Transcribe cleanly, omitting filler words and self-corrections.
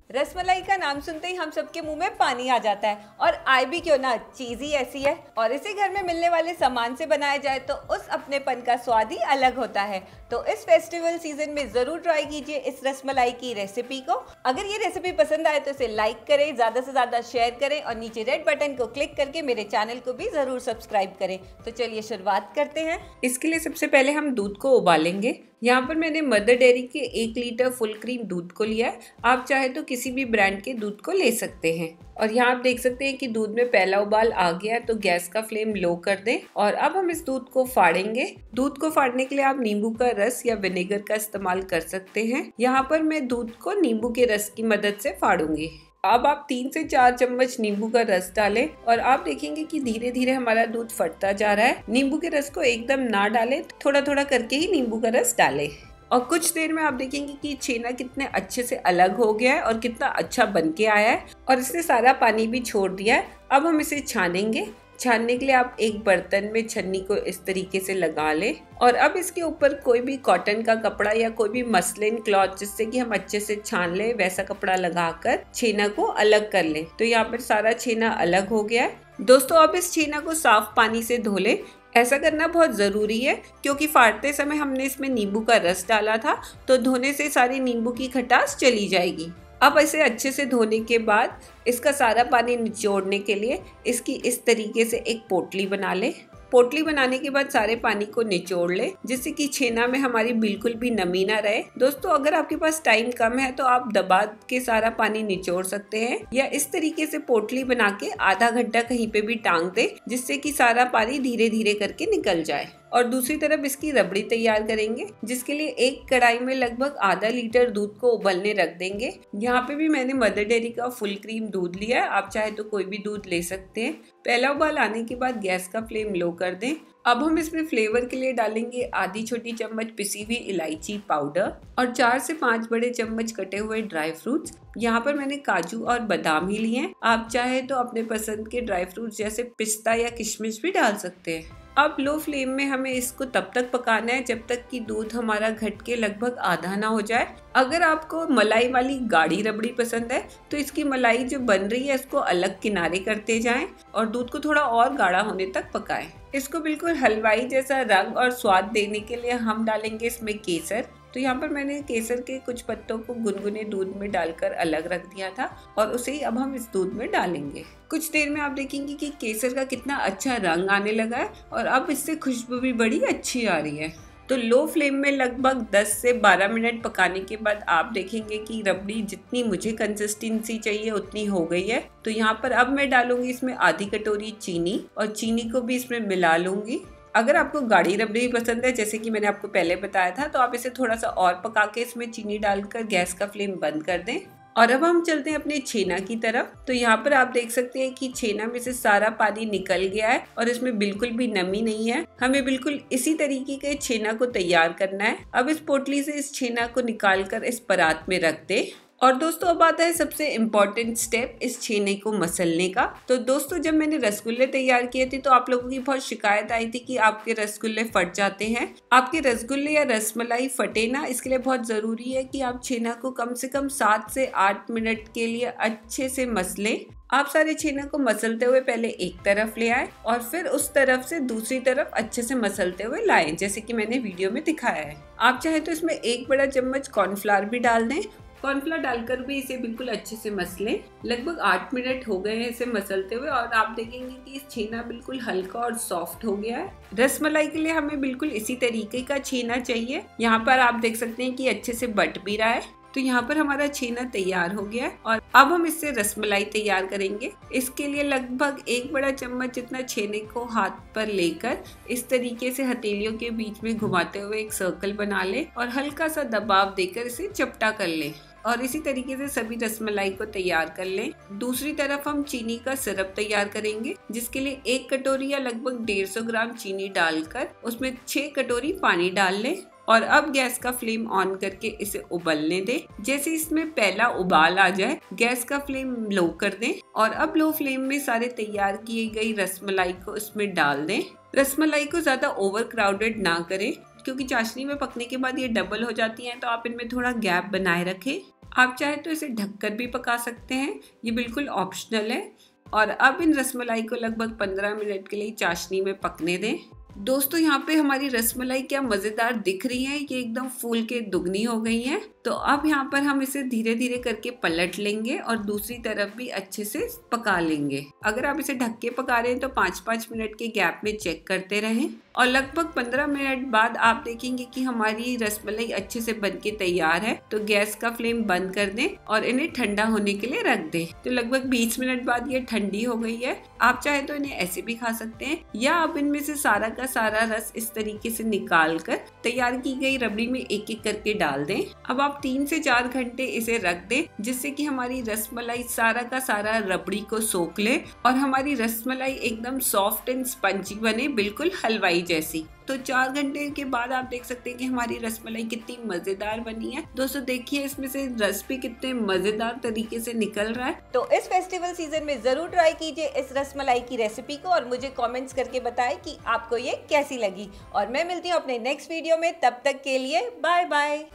रसमलाई का नाम सुनते ही हम सबके मुंह में पानी आ जाता है और आए भी क्यों ना, चीज ही ऐसी है। और इसे घर में मिलने वाले सामान से बनाया जाए तो उस अपनेपन का स्वाद ही अलग होता है। तो इस फेस्टिवल सीजन में जरूर ट्राई कीजिए इस रसमलाई की रेसिपी को। अगर ये रेसिपी पसंद आए तो इसे लाइक करें, ज्यादा से ज्यादा शेयर करें और नीचे रेड बटन को क्लिक करके मेरे चैनल को भी जरूर सब्सक्राइब करें। तो चलिए शुरुआत करते हैं। इसके लिए सबसे पहले हम दूध को उबालेंगे। यहाँ पर मैंने मदर डेयरी के 1 लीटर फुल क्रीम दूध को लिया है। आप चाहे तो किसी भी ब्रांड के दूध को ले सकते हैं। और यहाँ आप देख सकते हैं कि दूध में पहला उबाल आ गया है, तो गैस का फ्लेम लो कर दें और अब हम इस दूध को फाड़ेंगे। दूध को फाड़ने के लिए आप नींबू का रस या विनेगर का इस्तेमाल कर सकते हैं। यहाँ पर मैं दूध को नींबू के रस की मदद से फाड़ूंगी। अब आप 3 से 4 चम्मच नींबू का रस डालें और आप देखेंगे कि धीरे धीरे हमारा दूध फटता जा रहा है। नींबू के रस को एकदम ना डालें, थोड़ा थोड़ा करके ही नींबू का रस डालें। और कुछ देर में आप देखेंगे कि छेना कितने अच्छे से अलग हो गया है और कितना अच्छा बन के आया है और इसने सारा पानी भी छोड़ दिया है। अब हम इसे छानेंगे। छानने के लिए आप एक बर्तन में छन्नी को इस तरीके से लगा लें और अब इसके ऊपर कोई भी कॉटन का कपड़ा या कोई भी मसलिन क्लॉथ जिससे कि हम अच्छे से छान ले, वैसा कपड़ा लगाकर छेना को अलग कर लें। तो यहाँ पर सारा छेना अलग हो गया है। दोस्तों, अब इस छेना को साफ पानी से धो लें। ऐसा करना बहुत ज़रूरी है क्योंकि फाड़ते समय हमने इसमें नींबू का रस डाला था, तो धोने से सारी नींबू की खटास चली जाएगी। अब इसे अच्छे से धोने के बाद इसका सारा पानी निचोड़ने के लिए इसकी इस तरीके से एक पोटली बना लें। पोटली बनाने के बाद सारे पानी को निचोड़ ले जिससे कि छेना में हमारी बिल्कुल भी नमी ना रहे। दोस्तों, अगर आपके पास टाइम कम है तो आप दबा के सारा पानी निचोड़ सकते हैं या इस तरीके से पोटली बना के आधा घंटा कहीं पे भी टांग दे जिससे कि सारा पानी धीरे धीरे करके निकल जाए। और दूसरी तरफ इसकी रबड़ी तैयार करेंगे जिसके लिए एक कढ़ाई में लगभग आधा लीटर दूध को उबलने रख देंगे। यहाँ पे भी मैंने मदर डेयरी का फुल क्रीम दूध लिया है, आप चाहे तो कोई भी दूध ले सकते हैं। पहला उबाल आने के बाद गैस का फ्लेम लो कर दें। अब हम इसमें फ्लेवर के लिए डालेंगे आधी छोटी चम्मच पिसी हुई इलायची पाउडर और 4 से 5 बड़े चम्मच कटे हुए ड्राई फ्रूट्स। यहाँ पर मैंने काजू और बादाम ही लिए हैं, आप चाहे तो अपने पसंद के ड्राई फ्रूट्स जैसे पिस्ता या किशमिश भी डाल सकते हैं। अब लो फ्लेम में हमें इसको तब तक पकाना है जब तक कि दूध हमारा घट के लगभग आधा ना हो जाए। अगर आपको मलाई वाली गाढ़ी रबड़ी पसंद है तो इसकी मलाई जो बन रही है इसको अलग किनारे करते जाएं और दूध को थोड़ा और गाढ़ा होने तक पकाएं। इसको बिल्कुल हलवाई जैसा रंग और स्वाद देने के लिए हम डालेंगे इसमें केसर। तो यहाँ पर मैंने केसर के कुछ पत्तों को गुनगुने दूध में डालकर अलग रख दिया था और उसे ही अब हम इस दूध में डालेंगे। कुछ देर में आप देखेंगे कि केसर का कितना अच्छा रंग आने लगा है और अब इससे खुशबू भी बड़ी अच्छी आ रही है। तो लो फ्लेम में लगभग 10 से 12 मिनट पकाने के बाद आप देखेंगे कि रबड़ी जितनी मुझे कंसिस्टेंसी चाहिए उतनी हो गई है। तो यहाँ पर अब मैं डालूंगी इसमें आधी कटोरी चीनी और चीनी को भी इसमें मिला लूंगी। अगर आपको गाढ़ी रबड़ी पसंद है जैसे कि मैंने आपको पहले बताया था तो आप इसे थोड़ा सा और पका के इसमें चीनी डालकर गैस का फ्लेम बंद कर दें। और अब हम चलते हैं अपने छेना की तरफ। तो यहाँ पर आप देख सकते हैं कि छेना में से सारा पानी निकल गया है और इसमें बिल्कुल भी नमी नहीं है। हमें बिल्कुल इसी तरीके के छेना को तैयार करना है। अब इस पोटली से इस छेना को निकाल कर इस परात में रख दे। और दोस्तों, अब आता है सबसे इम्पोर्टेंट स्टेप इस छेने को मसलने का। तो दोस्तों, जब मैंने रसगुल्ले तैयार किए थे तो आप लोगों की बहुत शिकायत आई थी कि आपके रसगुल्ले फट जाते हैं। आपके रसगुल्ले या रसमलाई फटे ना, इसके लिए बहुत जरूरी है कि आप छेना को कम से कम 7 से 8 मिनट के लिए अच्छे से मसलें। आप सारे छेना को मसलते हुए पहले एक तरफ ले आए और फिर उस तरफ से दूसरी तरफ अच्छे से मसलते हुए लाएं, जैसे कि मैंने वीडियो में दिखाया है। आप चाहे तो इसमें 1 बड़ा चम्मच कॉर्नफ्लावर भी डाल दें। कॉर्नफ्लोर डालकर भी इसे बिल्कुल अच्छे से मसलें। लगभग 8 मिनट हो गए हैं इसे मसलते हुए और आप देखेंगे कि इस छेना बिल्कुल हल्का और सॉफ्ट हो गया है। रसमलाई के लिए हमें बिल्कुल इसी तरीके का छेना चाहिए। यहाँ पर आप देख सकते हैं कि अच्छे से बट भी रहा है। तो यहाँ पर हमारा छेना तैयार हो गया है और अब हम इससे रसमलाई तैयार करेंगे। इसके लिए लगभग 1 बड़ा चम्मच जितना छेने को हाथ पर लेकर इस तरीके से हथेलियों के बीच में घुमाते हुए एक सर्कल बना ले और हल्का सा दबाव देकर इसे चपटा कर ले और इसी तरीके से सभी रसमलाई को तैयार कर लें। दूसरी तरफ हम चीनी का सिरप तैयार करेंगे जिसके लिए 1 कटोरी या लगभग 150 ग्राम चीनी डालकर उसमें 6 कटोरी पानी डाल लें और अब गैस का फ्लेम ऑन करके इसे उबलने दें। जैसे इसमें पहला उबाल आ जाए गैस का फ्लेम लो कर दें और अब लो फ्लेम में सारे तैयार किए गई रसमलाई को इसमें डाल दें। रसमलाई को ज्यादा ओवर क्राउडेड ना करें क्योंकि चाशनी में पकने के बाद ये डबल हो जाती हैं, तो आप इनमें थोड़ा गैप बनाए रखें। आप चाहे तो इसे ढककर भी पका सकते हैं, ये बिल्कुल ऑप्शनल है। और अब इन रसमलाई को लगभग 15 मिनट के लिए चाशनी में पकने दें। दोस्तों यहाँ पे हमारी रसमलाई क्या मज़ेदार दिख रही है, ये एकदम फूल के दुगनी हो गई है। तो अब यहाँ पर हम इसे धीरे धीरे करके पलट लेंगे और दूसरी तरफ भी अच्छे से पका लेंगे। अगर आप इसे ढक के पका रहे हैं तो 5-5 मिनट के गैप में चेक करते रहें और लगभग 15 मिनट बाद आप देखेंगे कि हमारी रसमलाई अच्छे से बनके तैयार है। तो गैस का फ्लेम बंद कर दें और इन्हें ठंडा होने के लिए रख दें। तो लगभग 20 मिनट बाद ये ठंडी हो गई है। आप चाहे तो इन्हें ऐसे भी खा सकते हैं या आप इनमें से सारा का सारा रस इस तरीके से निकाल कर तैयार की गई रबड़ी में एक एक करके डाल दें। अब आप 3 से 4 घंटे इसे रख दें जिससे कि हमारी रसमलाई सारा का सारा रबड़ी को सोख ले और हमारी रसमलाई एकदम सॉफ्ट एंड स्पंजी बने, बिल्कुल हलवाई जैसी। तो 4 घंटे के बाद आप देख सकते हैं कि हमारी रसमलाई कितनी मजेदार बनी है। दोस्तों देखिए इसमें से रस भी कितने मजेदार तरीके से निकल रहा है। तो इस फेस्टिवल सीजन में जरूर ट्राई कीजिए इस रसमलाई की रेसिपी को और मुझे कमेंट्स करके बताएं कि आपको ये कैसी लगी। और मैं मिलती हूँ अपने नेक्स्ट वीडियो में, तब तक के लिए बाय बाय।